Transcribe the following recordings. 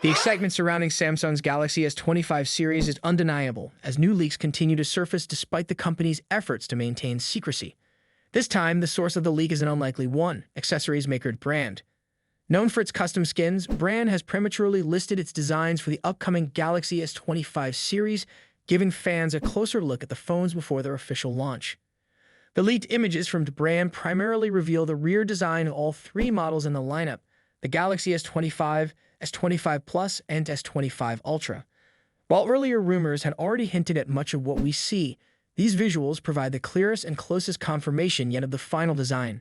The excitement surrounding Samsung's Galaxy S25 series is undeniable, as new leaks continue to surface despite the company's efforts to maintain secrecy. This time, the source of the leak is an unlikely one: accessories maker dbrand. Known for its custom skins, dbrand has prematurely listed its designs for the upcoming Galaxy S25 series, giving fans a closer look at the phones before their official launch. The leaked images from dbrand primarily reveal the rear design of all three models in the lineup: the Galaxy S25, S25 Plus, and S25 Ultra. While earlier rumors had already hinted at much of what we see, these visuals provide the clearest and closest confirmation yet of the final design.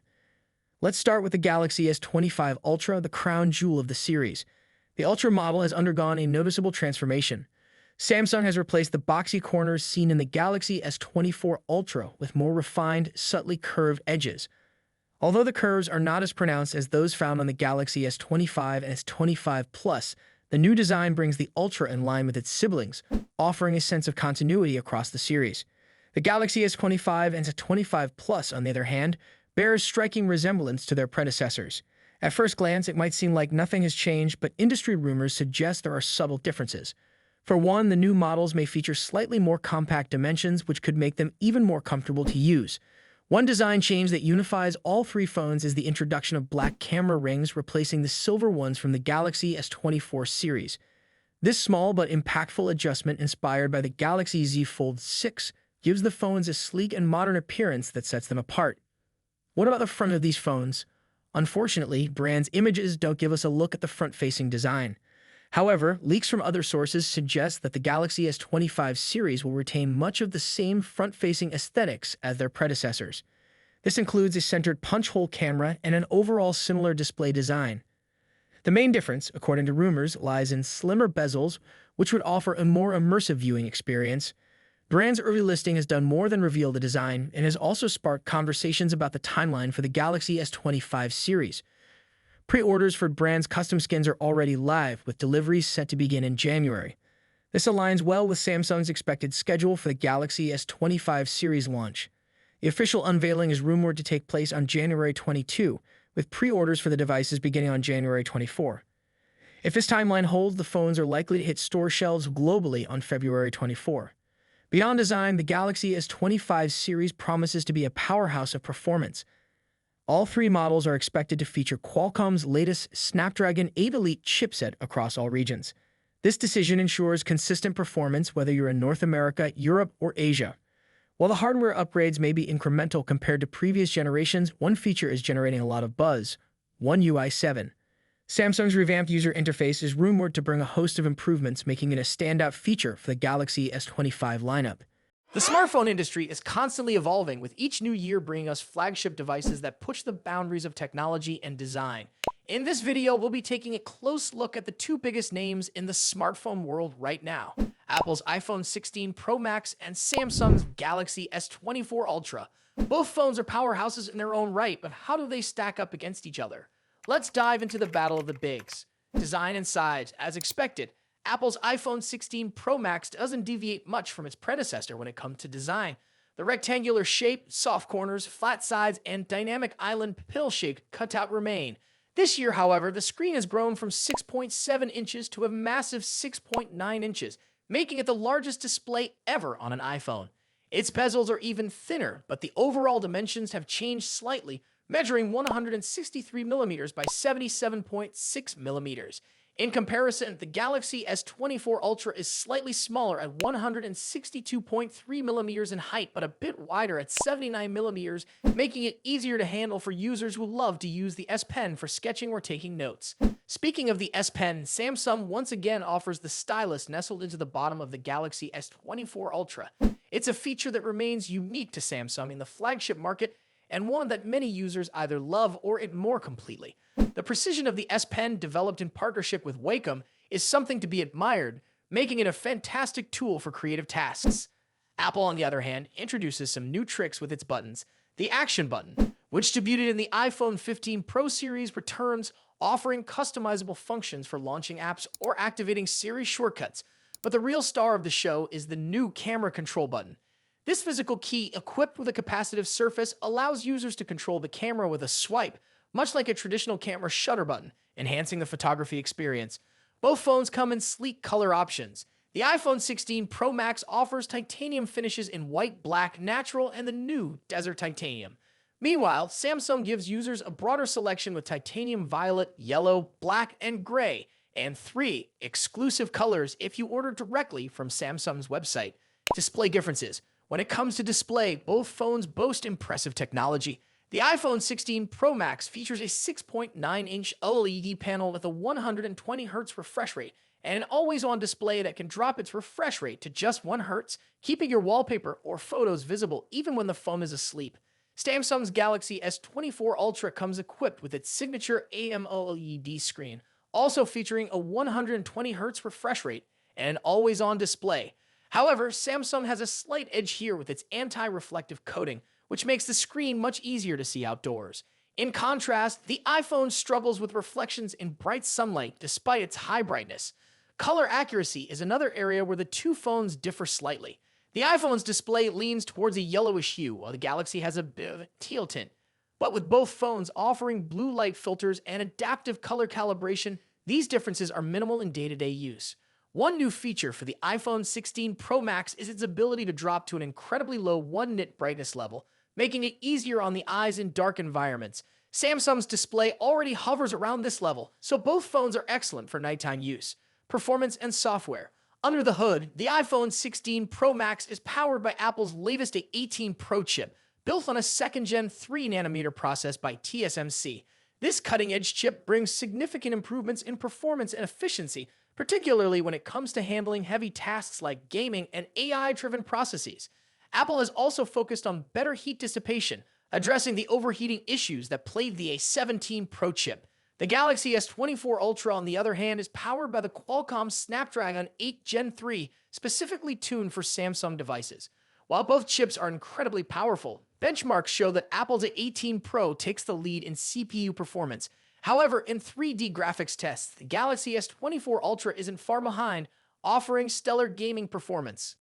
Let's start with the Galaxy S25 Ultra, the crown jewel of the series. The Ultra model has undergone a noticeable transformation. Samsung has replaced the boxy corners seen in the Galaxy S24 Ultra with more refined, subtly curved edges. Although the curves are not as pronounced as those found on the Galaxy S25 and S25 Plus, the new design brings the Ultra in line with its siblings, offering a sense of continuity across the series. The Galaxy S25 and S25 Plus, on the other hand, bears striking resemblance to their predecessors. At first glance, it might seem like nothing has changed, but industry rumors suggest there are subtle differences. For one, the new models may feature slightly more compact dimensions, which could make them even more comfortable to use. One design change that unifies all three phones is the introduction of black camera rings, replacing the silver ones from the Galaxy S24 series. This small but impactful adjustment, inspired by the Galaxy Z Fold 6, gives the phones a sleek and modern appearance that sets them apart. What about the front of these phones? Unfortunately, dbrand's images don't give us a look at the front-facing design. However, leaks from other sources suggest that the Galaxy S25 series will retain much of the same front-facing aesthetics as their predecessors. This includes a centered punch-hole camera and an overall similar display design. The main difference, according to rumors, lies in slimmer bezels, which would offer a more immersive viewing experience. dbrand's early listing has done more than reveal the design and has also sparked conversations about the timeline for the Galaxy S25 series. Pre-orders for dbrand's custom skins are already live, with deliveries set to begin in January. This aligns well with Samsung's expected schedule for the Galaxy S25 series launch. The official unveiling is rumored to take place on January 22, with pre-orders for the devices beginning on January 24. If this timeline holds, the phones are likely to hit store shelves globally on February 24. Beyond design, the Galaxy S25 series promises to be a powerhouse of performance. All three models are expected to feature Qualcomm's latest Snapdragon 8 Elite chipset across all regions. This decision ensures consistent performance whether you're in North America, Europe, or Asia. While the hardware upgrades may be incremental compared to previous generations, one feature is generating a lot of buzz: One UI 7. Samsung's revamped user interface is rumored to bring a host of improvements, making it a standout feature for the Galaxy S25 lineup. The smartphone industry is constantly evolving, with each new year bringing us flagship devices that push the boundaries of technology and design. In this video, we'll be taking a close look at the two biggest names in the smartphone world right now: Apple's iPhone 16 Pro Max and Samsung's Galaxy S24 Ultra. Both phones are powerhouses in their own right, but how do they stack up against each other? Let's dive into the battle of the bigs. Design and size. As expected, Apple's iPhone 16 Pro Max doesn't deviate much from its predecessor when it comes to design. The rectangular shape, soft corners, flat sides, and dynamic island pill-shaped cutout remain. This year, however, the screen has grown from 6.7 inches to a massive 6.9 inches, making it the largest display ever on an iPhone. Its bezels are even thinner, but the overall dimensions have changed slightly, measuring 163mm by 77.6mm. In comparison, the Galaxy S24 Ultra is slightly smaller at 162.3mm in height, but a bit wider at 79mm, making it easier to handle for users who love to use the S Pen for sketching or taking notes. Speaking of the S Pen, Samsung once again offers the stylus nestled into the bottom of the Galaxy S24 Ultra. It's a feature that remains unique to Samsung in the flagship market, and one that many users either love or ignore completely. The precision of the S Pen, developed in partnership with Wacom, is something to be admired, making it a fantastic tool for creative tasks. Apple, on the other hand, introduces some new tricks with its buttons. The Action button, which debuted in the iPhone 15 Pro series, returns, offering customizable functions for launching apps or activating Siri shortcuts. But the real star of the show is the new Camera Control button. This physical key, equipped with a capacitive surface, allows users to control the camera with a swipe, much like a traditional camera shutter button, enhancing the photography experience. Both phones come in sleek color options. The iPhone 16 Pro Max offers titanium finishes in white, black, natural, and the new Desert Titanium. Meanwhile, Samsung gives users a broader selection with titanium violet, yellow, black, and gray, and 3 exclusive colors if you order directly from Samsung's website. Display differences. When it comes to display, both phones boast impressive technology. The iPhone 16 Pro Max features a 6.9-inch OLED panel with a 120Hz refresh rate and an always-on display that can drop its refresh rate to just 1 Hz, keeping your wallpaper or photos visible even when the phone is asleep. Samsung's Galaxy S24 Ultra comes equipped with its signature AMOLED screen, also featuring a 120Hz refresh rate and an always-on display. However, Samsung has a slight edge here with its anti-reflective coating, which makes the screen much easier to see outdoors. In contrast, the iPhone struggles with reflections in bright sunlight despite its high brightness. Color accuracy is another area where the two phones differ slightly. The iPhone's display leans towards a yellowish hue, while the Galaxy has a bit of a teal tint. But with both phones offering blue light filters and adaptive color calibration, these differences are minimal in day-to-day use. One new feature for the iPhone 16 Pro Max is its ability to drop to an incredibly low 1 nit brightness level, making it easier on the eyes in dark environments. Samsung's display already hovers around this level, so both phones are excellent for nighttime use. Performance and software. Under the hood, the iPhone 16 Pro Max is powered by Apple's latest A18 Pro chip, built on a second-gen 3nm process by TSMC. This cutting-edge chip brings significant improvements in performance and efficiency, particularly when it comes to handling heavy tasks like gaming and AI-driven processes. Apple has also focused on better heat dissipation, addressing the overheating issues that plagued the A17 Pro chip. The Galaxy S24 Ultra, on the other hand, is powered by the Qualcomm Snapdragon 8 Gen 3, specifically tuned for Samsung devices. While both chips are incredibly powerful, benchmarks show that Apple's A18 Pro takes the lead in CPU performance. However, in 3D graphics tests, the Galaxy S24 Ultra isn't far behind, offering stellar gaming performance.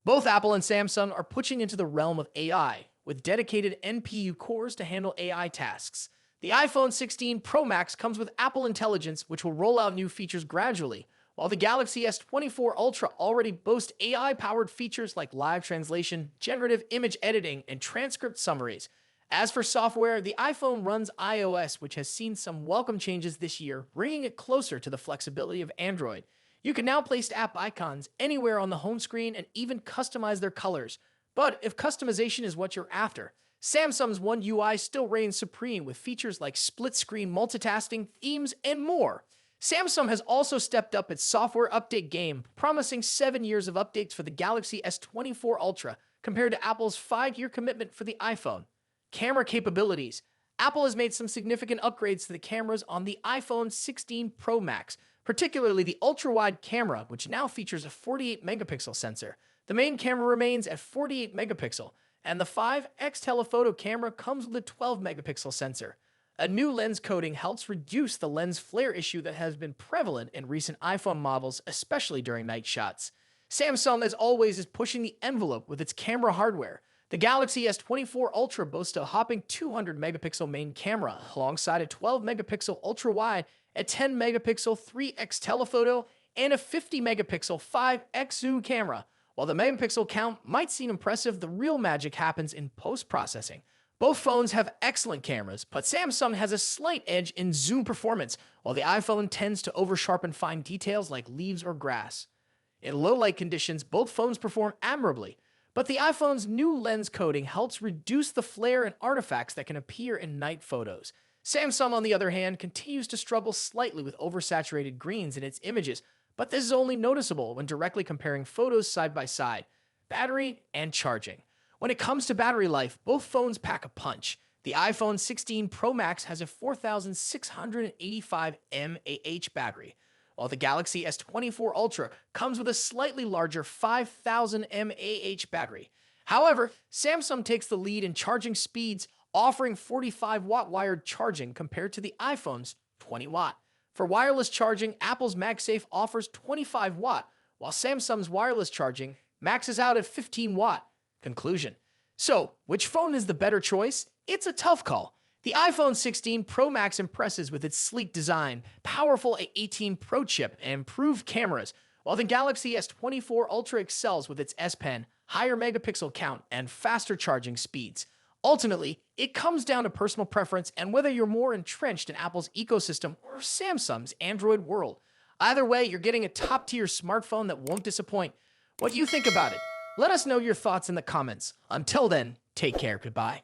Both Apple and Samsung are pushing into the realm of AI, with dedicated NPU cores to handle AI tasks. The iPhone 16 Pro Max comes with Apple Intelligence, which will roll out new features gradually, while the Galaxy S24 Ultra already boasts AI-powered features like live translation, generative image editing, and transcript summaries. As for software, the iPhone runs iOS, which has seen some welcome changes this year, bringing it closer to the flexibility of Android. You can now place app icons anywhere on the home screen and even customize their colors. But if customization is what you're after, Samsung's One UI still reigns supreme with features like split-screen multitasking, themes, and more. Samsung has also stepped up its software update game, promising 7 years of updates for the Galaxy S24 Ultra, compared to Apple's 5-year commitment for the iPhone. Camera capabilities. Apple has made some significant upgrades to the cameras on the iPhone 16 Pro Max, particularly the ultra-wide camera, which now features a 48-megapixel sensor. The main camera remains at 48 megapixel, and the 5x telephoto camera comes with a 12-megapixel sensor. A new lens coating helps reduce the lens flare issue that has been prevalent in recent iPhone models, especially during night shots. Samsung, as always, is pushing the envelope with its camera hardware. The Galaxy S24 Ultra boasts a hopping 200-megapixel main camera, alongside a 12-megapixel ultra-wide, a 10-megapixel 3x telephoto, and a 50-megapixel 5x zoom camera. While the megapixel count might seem impressive, the real magic happens in post-processing. Both phones have excellent cameras, but Samsung has a slight edge in zoom performance, while the iPhone tends to over-sharpen fine details like leaves or grass. In low-light conditions, both phones perform admirably, but the iPhone's new lens coating helps reduce the flare and artifacts that can appear in night photos. Samsung, on the other hand, continues to struggle slightly with oversaturated greens in its images, but this is only noticeable when directly comparing photos side by side. Battery and charging. When it comes to battery life, both phones pack a punch. The iPhone 16 Pro Max has a 4,685 mAh battery, while the Galaxy S24 Ultra comes with a slightly larger 5,000 mAh battery. However, Samsung takes the lead in charging speeds, offering 45-watt wired charging compared to the iPhone's 20-watt. For wireless charging, Apple's MagSafe offers 25-watt, while Samsung's wireless charging maxes out at 15-watt. Conclusion. So, which phone is the better choice? It's a tough call. The iPhone 16 Pro Max impresses with its sleek design, powerful A18 Pro chip, and improved cameras, while the Galaxy S24 Ultra excels with its S Pen, higher megapixel count, and faster charging speeds. Ultimately, it comes down to personal preference and whether you're more entrenched in Apple's ecosystem or Samsung's Android world. Either way, you're getting a top-tier smartphone that won't disappoint. What do you think about it? Let us know your thoughts in the comments. Until then, take care. Goodbye.